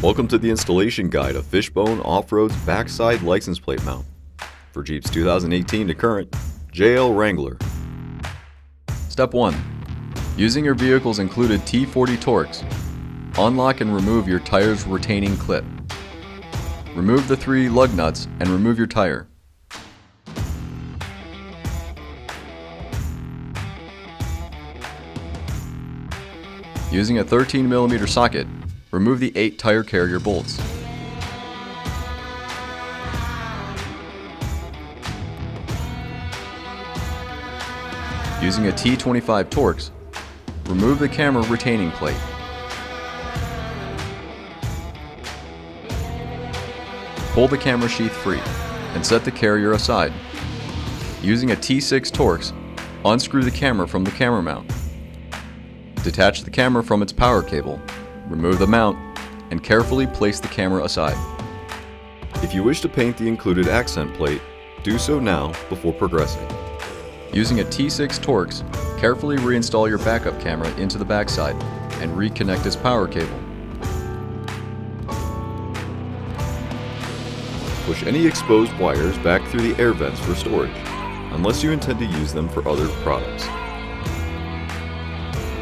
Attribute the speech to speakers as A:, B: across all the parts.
A: Welcome to the installation guide of Fishbone Off-Road's backside license plate mount for Jeep's 2018 to current JL Wrangler.
B: Step 1. Using your vehicle's included T40 Torx, unlock and remove your tire's retaining clip. Remove the 3 lug nuts and remove your tire. Using a 13mm socket, remove the 8 tire carrier bolts. Using a T25 Torx, remove the camera retaining plate. Pull the camera sheath free and set the carrier aside. Using a T6 Torx, unscrew the camera from the camera mount. Detach the camera from its power cable, remove the mount, and carefully place the camera aside.
A: If you wish to paint the included accent plate, do so now before progressing.
B: Using a T6 Torx, carefully reinstall your backup camera into the backside and reconnect its power cable.
A: Push any exposed wires back through the air vents for storage, unless you intend to use them for other products.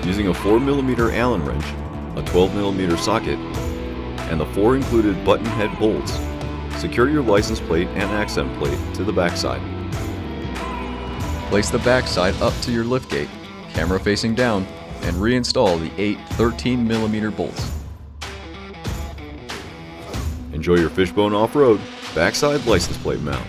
A: Using a 4mm Allen wrench, a 12mm socket, and the 4 included button head bolts, secure your license plate and accent plate to the backside.
B: Place the backside up to your liftgate, camera facing down, and reinstall the 8 13mm bolts.
A: Enjoy your Fishbone Off-Road backside license plate mount.